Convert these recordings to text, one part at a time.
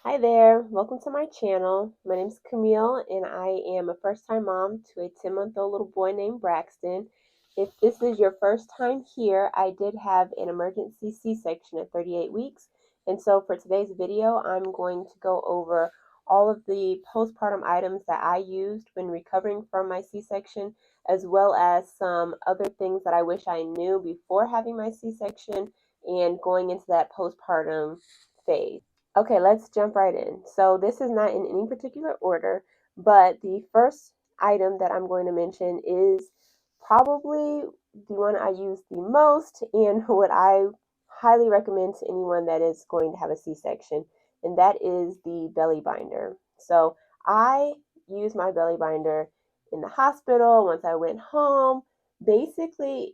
Hi there, welcome to my channel. My name is Camille and I am a first-time mom to a 10-month-old little boy named Braxton. If this is your first time here, I did have an emergency C-section at 38 weeks. And so for today's video, I'm going to go over all of the postpartum items that I used when recovering from my C-section, as well as some other things that I wish I knew before having my C-section and going into that postpartum phase. Okay, let's jump right in. So this is not in any particular order, but the first item that I'm going to mention is probably the one I use the most and what I highly recommend to anyone that is going to have a C-section, and that is the belly binder. So I use my belly binder in the hospital, once I went home, basically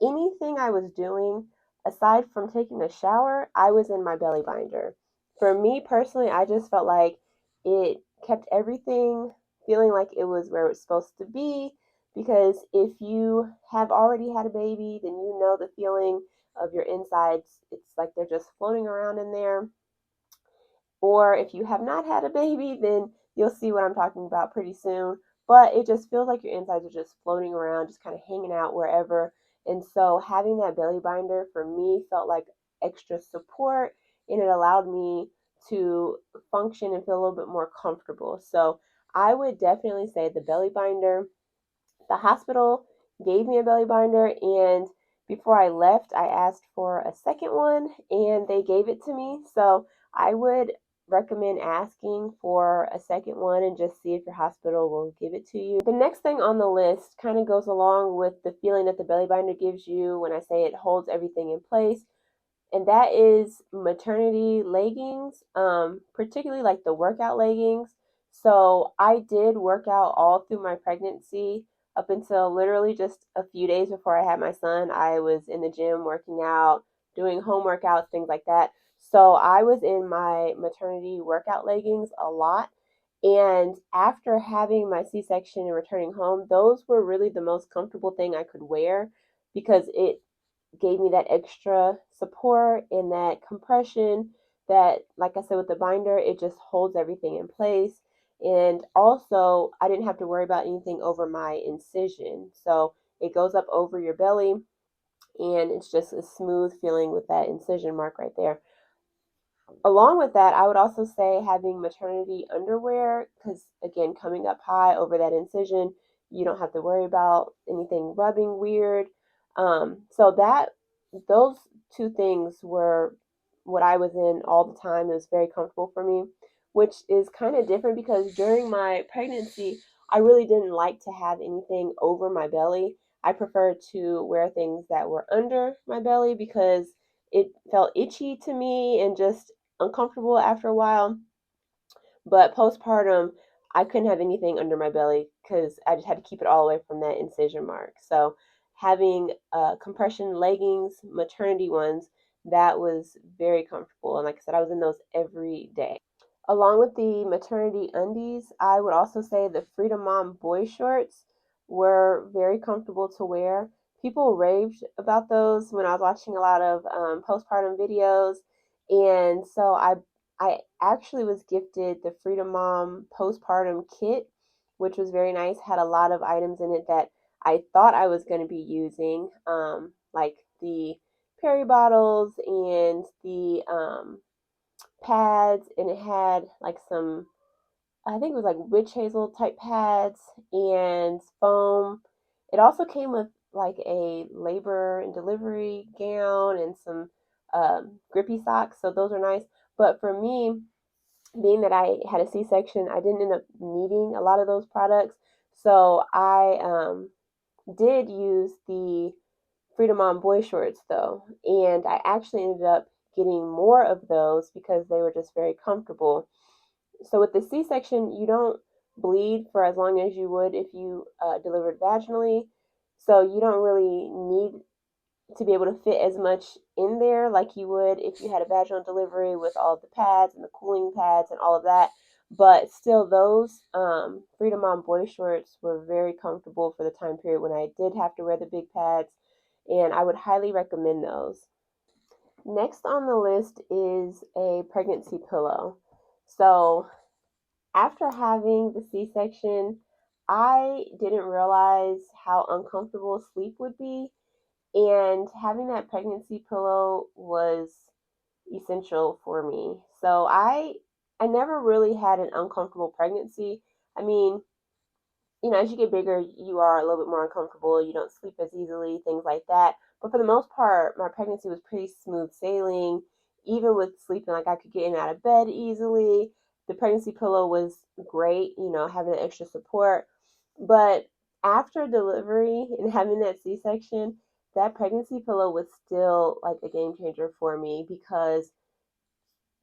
anything I was doing aside from taking a shower, I was in my belly binder. For me personally, I just felt like it kept everything feeling like it was where it's supposed to be. Because if you have already had a baby, then you know the feeling of your insides. It's like they're just floating around in there. Or if you have not had a baby, then you'll see what I'm talking about pretty soon. But it just feels like your insides are just floating around, just kind of hanging out wherever. And so having that belly binder for me felt like extra support, and it allowed me to function and feel a little bit more comfortable. So I would definitely say the belly binder. The hospital gave me a belly binder, and before I left, I asked for a second one, and they gave it to me. So I would recommend asking for a second one and just see if your hospital will give it to you. The next thing on the list kind of goes along with the feeling that the belly binder gives you when I say it holds everything in place, and that is maternity leggings, particularly like the workout leggings. So I did work out all through my pregnancy up until literally just a few days before I had my son. I was in the gym working out, doing home workouts, things like that. So I was in my maternity workout leggings a lot. And after having my C section and returning home, those were really the most comfortable thing I could wear because it gave me that extra support and that compression that, like I said, with the binder, it just holds everything in place. And also, I didn't have to worry about anything over my incision. So it goes up over your belly, and it's just a smooth feeling with that incision mark right there. Along with that, I would also say having maternity underwear, because again, coming up high over that incision, you don't have to worry about anything rubbing weird. So that those two things were what I was in all the time. It was very comfortable for me, which is kind of different because during my pregnancy, I really didn't like to have anything over my belly. I preferred to wear things that were under my belly because it felt itchy to me and just uncomfortable after a while. But postpartum, I couldn't have anything under my belly because I just had to keep it all away from that incision mark. So having compression leggings, maternity ones, that was very comfortable. And like I said, I was in those every day. Along with the maternity undies, I would also say the Freedom Mom boy shorts were very comfortable to wear. People raved about those when I was watching a lot of postpartum videos, and so I actually was gifted the Freedom Mom postpartum kit, which was very nice. Had a lot of items in it that I thought I was going to be using, like the Perry bottles and the pads, and it had like some, I think it was like witch hazel type pads and foam. It also came with like a labor and delivery gown and some grippy socks, so those are nice. But for me, being that I had a C-section, I didn't end up needing a lot of those products, so I did use the Freedom on boy shorts though, and I actually ended up getting more of those because they were just very comfortable. So with the C-section, you don't bleed for as long as you would if you delivered vaginally. So you don't really need to be able to fit as much in there like you would if you had a vaginal delivery with all of the pads and the cooling pads and all of that. But still, those Freedom on boy shorts were very comfortable for the time period when I did have to wear the big pads, and I would highly recommend those. Next on the list is a pregnancy pillow. So after having the C-section, I didn't realize how uncomfortable sleep would be, and having that pregnancy pillow was essential for me. So I never really had an uncomfortable pregnancy. I mean, as you get bigger, you are a little bit more uncomfortable. You don't sleep as easily, things like that. But for the most part, my pregnancy was pretty smooth sailing. Even with sleeping, like I could get in and out of bed easily. The pregnancy pillow was great, having that extra support. But after delivery and having that C section, that pregnancy pillow was still like a game changer for me because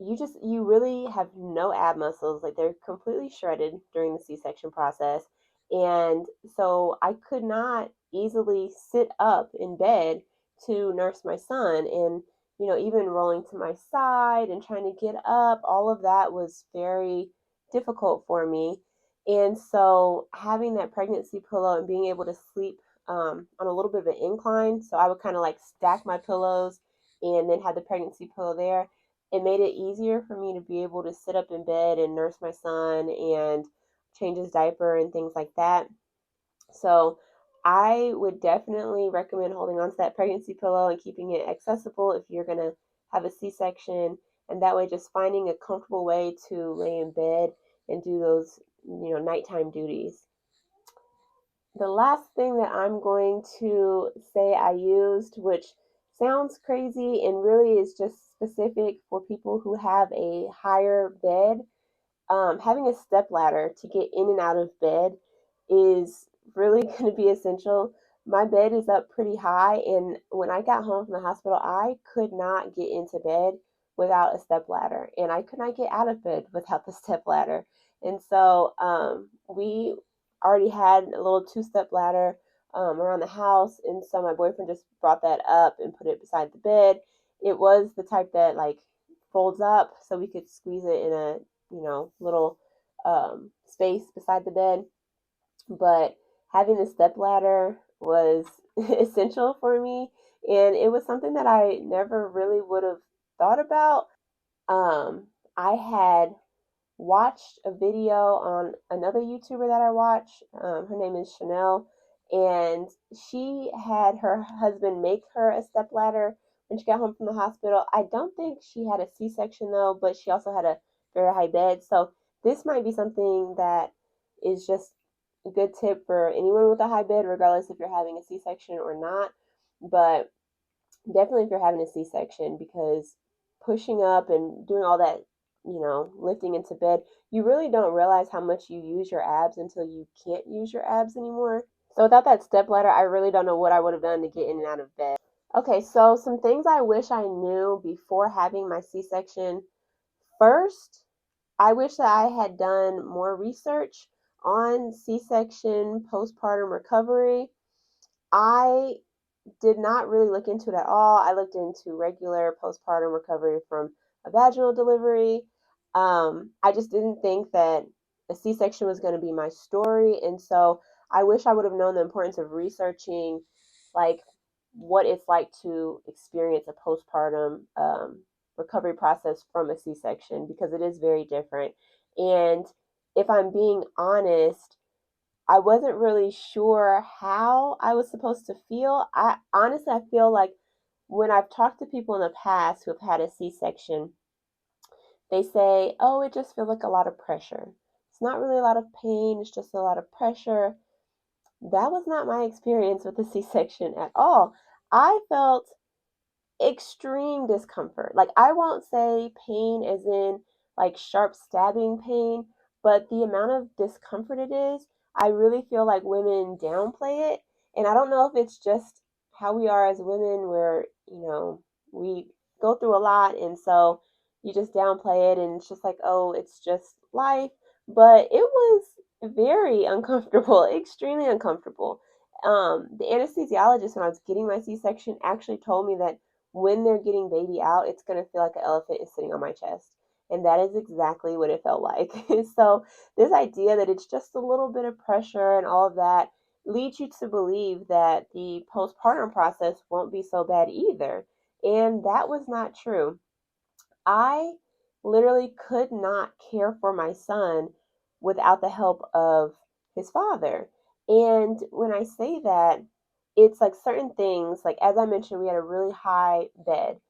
you really have no ab muscles, like they're completely shredded during the C-section process. And so I could not easily sit up in bed to nurse my son, and even rolling to my side and trying to get up, all of that was very difficult for me. And so having that pregnancy pillow and being able to sleep on a little bit of an incline, so I would kind of like stack my pillows and then have the pregnancy pillow there, it made it easier for me to be able to sit up in bed and nurse my son and change his diaper and things like that. So I would definitely recommend holding on to that pregnancy pillow and keeping it accessible if you're going to have a C-section. And that way, just finding a comfortable way to lay in bed and do those, nighttime duties. The last thing that I'm going to say I used, which sounds crazy and really is just specific for people who have a higher bed, having a step ladder to get in and out of bed is really going to be essential. My bed is up pretty high, and when I got home from the hospital, I could not get into bed without a step ladder, and I could not get out of bed without the step ladder. And so we already had a little two-step ladder around the house, and so my boyfriend just brought that up and put it beside the bed. It was the type that like folds up, so we could squeeze it in a little space beside the bed. But having the step ladder was essential for me, and it was something that I never really would have thought about. I had watched a video on another YouTuber that I watch. Her name is Chanel, and she had her husband make her a step ladder when she got home from the hospital. I don't think she had a C-section though, but she also had a very high bed. So this might be something that is just a good tip for anyone with a high bed, regardless if you're having a C-section or not. But definitely if you're having a C-section, because pushing up and doing all that, lifting into bed, you really don't realize how much you use your abs until you can't use your abs anymore. So without that step ladder, I really don't know what I would have done to get in and out of bed. Okay, so some things I wish I knew before having my C-section. First, I wish that I had done more research on C-section postpartum recovery. I did not really look into it at all. I looked into regular postpartum recovery from a vaginal delivery. I just didn't think that a C section was going to be my story. And so I wish I would have known the importance of researching, like, what it's like to experience a postpartum recovery process from a C section, because it is very different. And if I'm being honest, I wasn't really sure how I was supposed to feel. I honestly, I feel like when I've talked to people in the past who have had a C-section, they say, "Oh, it just feels like a lot of pressure. It's not really a lot of pain, it's just a lot of pressure." That was not my experience with the C-section at all. I felt extreme discomfort. Like, I won't say pain as in like sharp stabbing pain, but the amount of discomfort it is, I really feel like women downplay it. And I don't know if it's just how we are as women, where, we go through a lot, and so you just downplay it and it's just like, oh, it's just life. But it was very uncomfortable, extremely uncomfortable. The anesthesiologist, when I was getting my C-section, actually told me that when they're getting baby out, it's going to feel like an elephant is sitting on my chest. And that is exactly what it felt like. So, this idea that it's just a little bit of pressure and all of that leads you to believe that the postpartum process won't be so bad either. And that was not true. I literally could not care for my son without the help of his father. And when I say that, it's like certain things, like as I mentioned, we had a really high bed.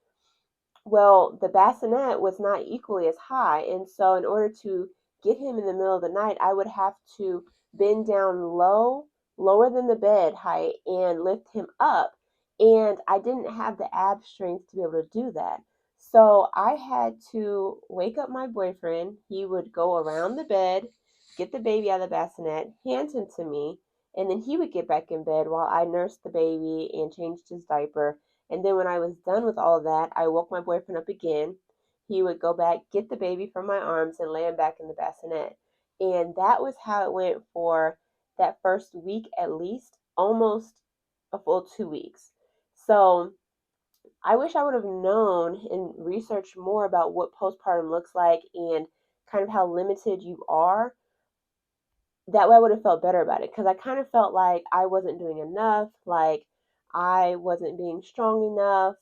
Well, the bassinet was not equally as high, and so in order to get him in the middle of the night, I would have to bend down low, lower than the bed height, and lift him up. And I didn't have the ab strength to be able to do that. So I had to wake up my boyfriend. He would go around the bed, get the baby out of the bassinet, hand him to me, and then he would get back in bed while I nursed the baby and changed his diaper. And then when I was done with all of that, I woke my boyfriend up again. He would go back, get the baby from my arms, and lay him back in the bassinet. And that was how it went for that first week at least, almost a full 2 weeks. So I wish I would have known and researched more about what postpartum looks like and kind of how limited you are. That way I would have felt better about it because I kind of felt like I wasn't doing enough, like I wasn't being strong enough,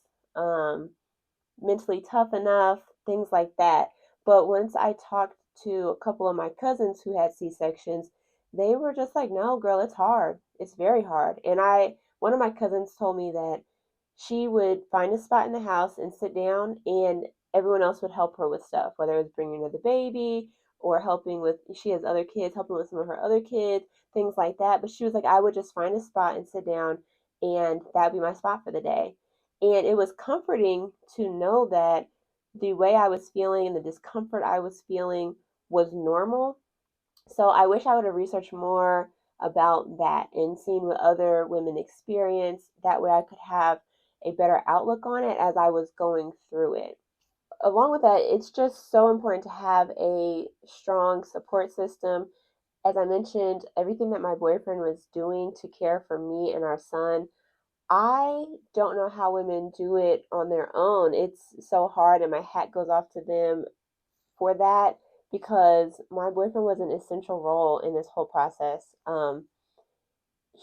mentally tough enough, things like that. But once I talked to a couple of my cousins who had C-sections, they were just like, "No, girl, it's hard. It's very hard." And one of my cousins told me that she would find a spot in the house and sit down, and everyone else would help her with stuff, whether it was bringing her the baby or helping with, she has other kids, helping with some of her other kids, things like that. But she was like, I would just find a spot and sit down, and that would be my spot for the day. And it was comforting to know that the way I was feeling and the discomfort I was feeling was normal. So I wish I would have researched more about that and seen what other women experience. That way I could have a better outlook on it as I was going through it. Along with that, it's just so important to have a strong support system. As I mentioned, everything that my boyfriend was doing to care for me and our son, I don't know how women do it on their own. It's so hard, and my hat goes off to them for that because my boyfriend was an essential role in this whole process.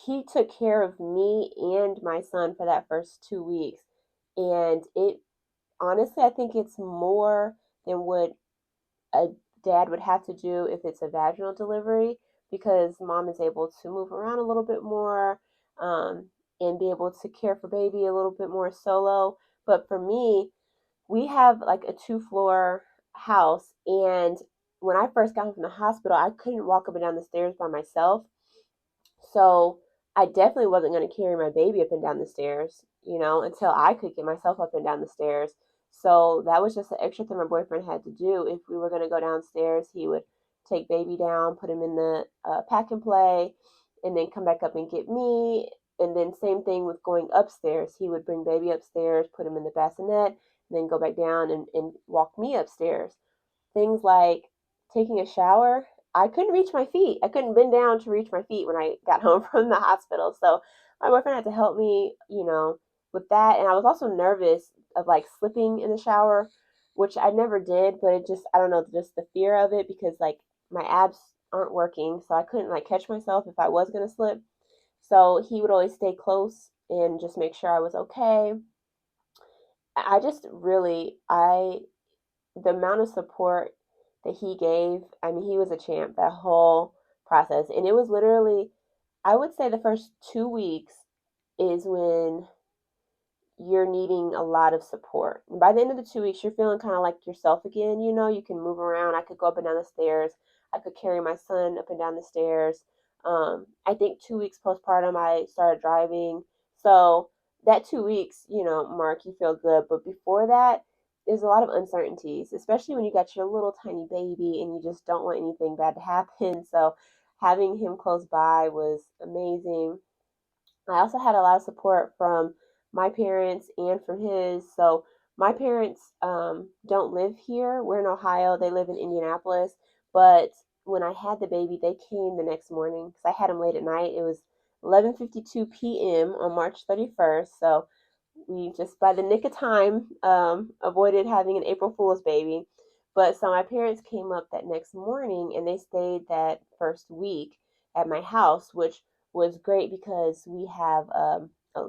He took care of me and my son for that first 2 weeks, and it honestly, I think it's more than what a dad would have to do if it's a vaginal delivery because mom is able to move around a little bit more, and be able to care for baby a little bit more solo. But for me, we have like a 2 floor house, and when I first got home from the hospital, I couldn't walk up and down the stairs by myself. So I definitely wasn't going to carry my baby up and down the stairs, until I could get myself up and down the stairs. So that was just an extra thing my boyfriend had to do. If we were going to go downstairs, he would take baby down, put him in the pack and play, and then come back up and get me. And then same thing with going upstairs. He would bring baby upstairs, put him in the bassinet, and then go back down and walk me upstairs. Things like taking a shower, I couldn't reach my feet. I couldn't bend down to reach my feet when I got home from the hospital. So my boyfriend had to help me, with that. And I was also nervous of like slipping in the shower, which I never did, but it just, I don't know, just the fear of it because like my abs aren't working. So I couldn't like catch myself if I was going to slip. So he would always stay close and just make sure I was okay. I just really, the amount of support that he gave, I mean, he was a champ that whole process. And it was literally, I would say the first 2 weeks is when you're needing a lot of support. And by the end of the 2 weeks, you're feeling kind of like yourself again. You can move around. I could go up and down the stairs. I could carry my son up and down the stairs. I think 2 weeks postpartum, I started driving. So that 2 weeks, mark, you feel good. But before that, there's a lot of uncertainties, especially when you got your little tiny baby and you just don't want anything bad to happen. So having him close by was amazing. I also had a lot of support from my parents and from his. So my parents don't live here. We're in Ohio. They live in Indianapolis. But when I had the baby, they came the next morning because I had him late at night. It was 11:52 p.m. on March 31st. So we just by the nick of time avoided having an April Fool's baby. But so my parents came up that next morning and they stayed that first week at my house, which was great because we have a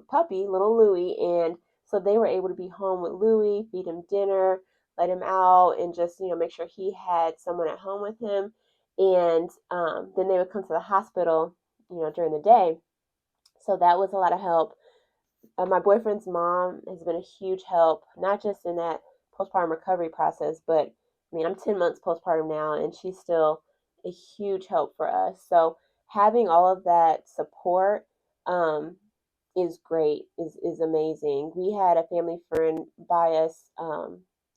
puppy, little Louie, and so they were able to be home with Louie, feed him dinner, let him out and just, make sure he had someone at home with him. And then they would come to the hospital, during the day. So that was a lot of help. My boyfriend's mom has been a huge help, not just in that postpartum recovery process, but I mean, I'm 10 months postpartum now, and she's still a huge help for us. So having all of that support um, is great, is amazing. We had a family friend buy us,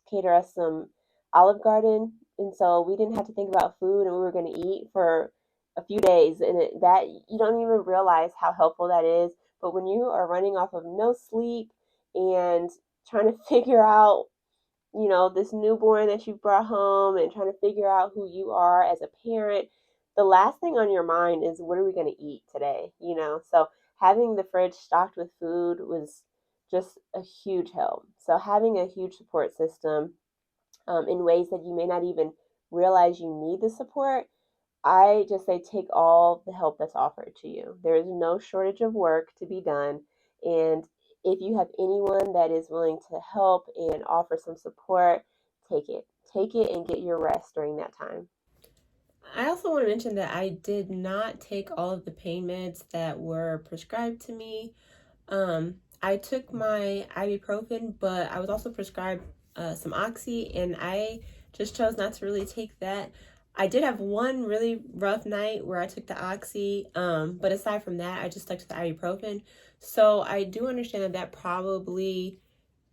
cater us some Olive Garden, and so we didn't have to think about food, and we were going to eat for a few days, and that you don't even realize how helpful that is. But when you are running off of no sleep and trying to figure out, this newborn that you brought home and trying to figure out who you are as a parent, the last thing on your mind is what are we going to eat today? So having the fridge stocked with food was just a huge help. So having a huge support system in ways that you may not even realize you need the support, I just say take all the help that's offered to you. There is no shortage of work to be done. And if you have anyone that is willing to help and offer some support, take it. Take it and get your rest during that time. I also want to mention that I did not take all of the pain meds that were prescribed to me. I took my ibuprofen, but I was also prescribed some oxy, and I just chose not to really take that. I did have one really rough night where I took the oxy, but aside from that, I just stuck to the ibuprofen. So I do understand that that probably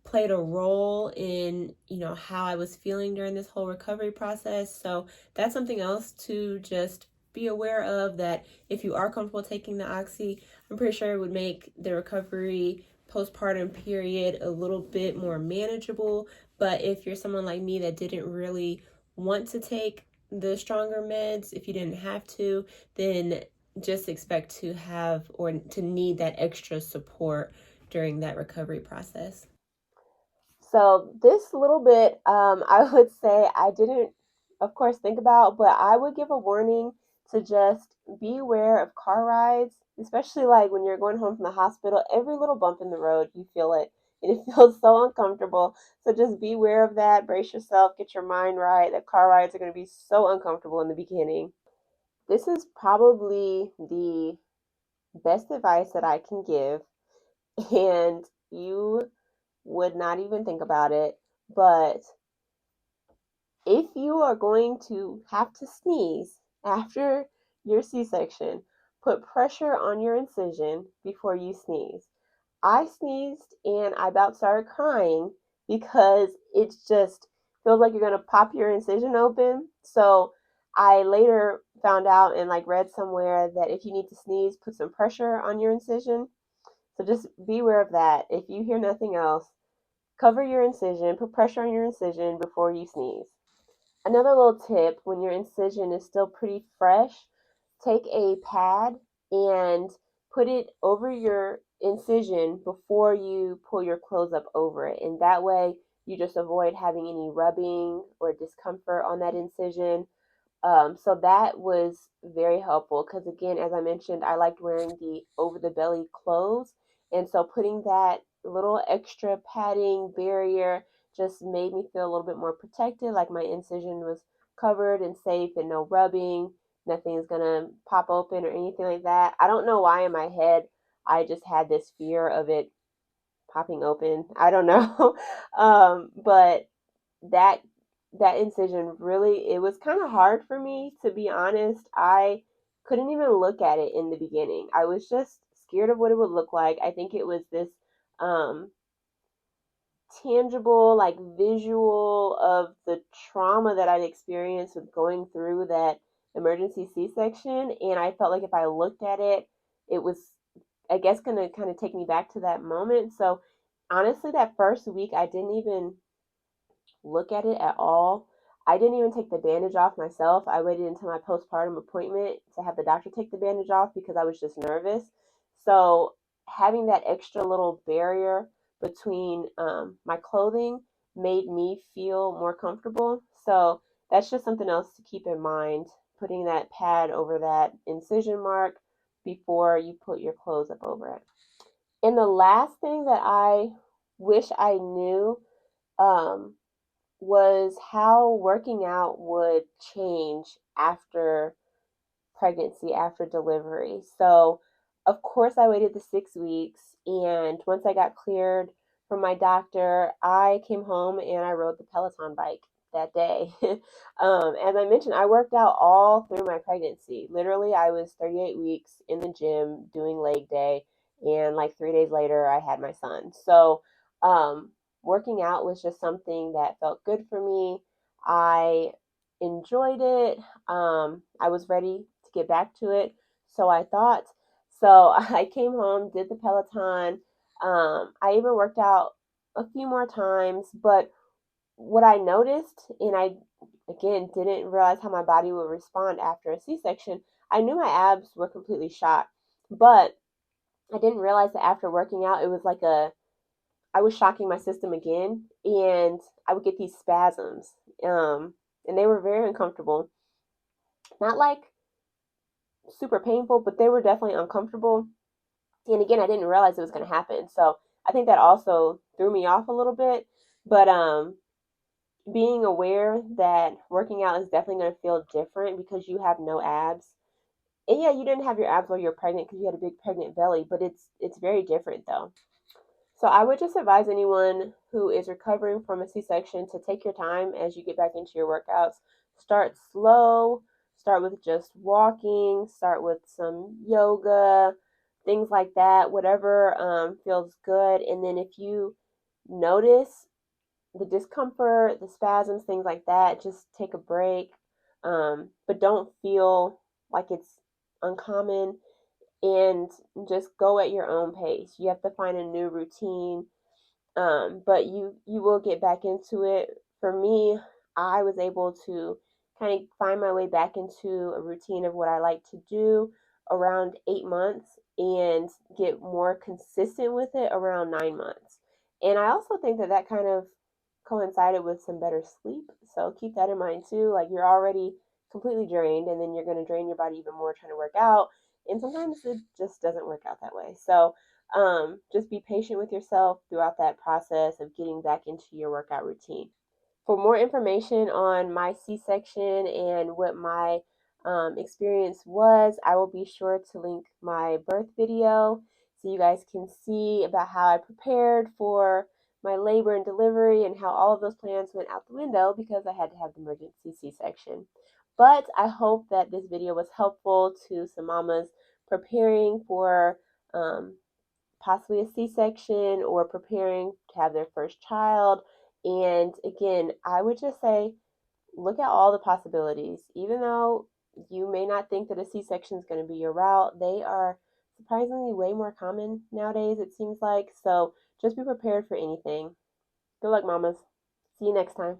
played a role in how I was feeling during this whole recovery process. So that's something else to just be aware of, that if you are comfortable taking the oxy, I'm pretty sure it would make the recovery postpartum period a little bit more manageable. But if you're someone like me that didn't really want to take the stronger meds, if you didn't have to, then just expect to have or to need that extra support during that recovery process. So this little bit, I would say I didn't, of course, think about, but I would give a warning to just be aware of car rides, especially like when you're going home from the hospital. Every little bump in the road, you feel it, and it feels so uncomfortable. So just be aware of that. Brace yourself. Get your mind right. That car rides are going to be so uncomfortable in the beginning. This is probably the best advice that I can give, and you would not even think about it. But if you are going to have to sneeze after your C section, put pressure on your incision before you sneeze. I sneezed and I about started crying because it just feels like you're going to pop your incision open. So I later found out and like read somewhere that if you need to sneeze, put some pressure on your incision. So just be aware of that. If you hear nothing else, cover your incision, put pressure on your incision before you sneeze. Another little tip, when your incision is still pretty fresh, take a pad and put it over your incision before you pull your clothes up over it. And that way you just avoid having any rubbing or discomfort on that incision. So that was very helpful because, again, as I mentioned, I liked wearing the over the belly clothes. And so putting that little extra padding barrier just made me feel a little bit more protected, like my incision was covered and safe and no rubbing. Nothing's going to pop open or anything like that. I don't know why in my head I just had this fear of it popping open. I don't know. But that that incision really, it was kind of hard for me, to be honest. I couldn't even look at it in the beginning. I was just scared of what it would look like. I think it was this um tangible, like visual of the trauma that I'd experienced with going through that emergency C-section, and I felt like if I looked at it, it was, I guess, going to kind of take me back to that moment. So honestly, that first week I didn't even look at it at all. I didn't even take the bandage off myself. I waited until my postpartum appointment to have the doctor take the bandage off because I was just nervous. So, having that extra little barrier between my clothing made me feel more comfortable. So, that's just something else to keep in mind, putting that pad over that incision mark before you put your clothes up over it. And the last thing that I wish I knew, um, was how working out would change after pregnancy, after delivery. So, of course, I waited the 6 weeks. And once I got cleared from my doctor, I came home and I rode the Peloton bike that day. As I mentioned, I worked out all through my pregnancy. Literally, I was 38 weeks in the gym doing leg day. And like 3 days later, I had my son. So, um, working out was just something that felt good for me. I enjoyed it. I was ready to get back to it. So I thought. So I came home, did the Peloton. I even worked out a few more times, but what I noticed, and I again didn't realize how my body would respond after a C-section. I knew my abs were completely shot, but I didn't realize that after working out, it was like I was shocking my system again, and I would get these spasms, and they were very uncomfortable. Not like super painful, but they were definitely uncomfortable. And again, I didn't realize it was going to happen. So I think that also threw me off a little bit. But being aware that working out is definitely going to feel different because you have no abs. And yeah, you didn't have your abs while you're pregnant because you had a big pregnant belly, but it's very different though. So I would just advise anyone who is recovering from a C-section to take your time as you get back into your workouts. Start slow, start with just walking, start with some yoga, things like that, whatever feels good. And then if you notice the discomfort, the spasms, things like that, just take a break. But don't feel like it's uncommon and just go at your own pace. You have to find a new routine, but you will get back into it. For me, I was able to kind of find my way back into a routine of what I like to do around 8 months and get more consistent with it around 9 months. And I also think that that kind of coincided with some better sleep. So keep that in mind too. Like you're already completely drained, and then you're going to drain your body even more trying to work out. And sometimes it just doesn't work out that way. So just be patient with yourself throughout that process of getting back into your workout routine. For more information on my C section and what my experience was, I will be sure to link my birth video so you guys can see about how I prepared for my labor and delivery and how all of those plans went out the window because I had to have the emergency C section. But I hope that this video was helpful to some mamas preparing for possibly a C-section or preparing to have their first child. And again, I would just say look at all the possibilities. Even though you may not think that a C-section is going to be your route, they are surprisingly way more common nowadays, it seems like. So just be prepared for anything. Good luck, mamas. See you next time.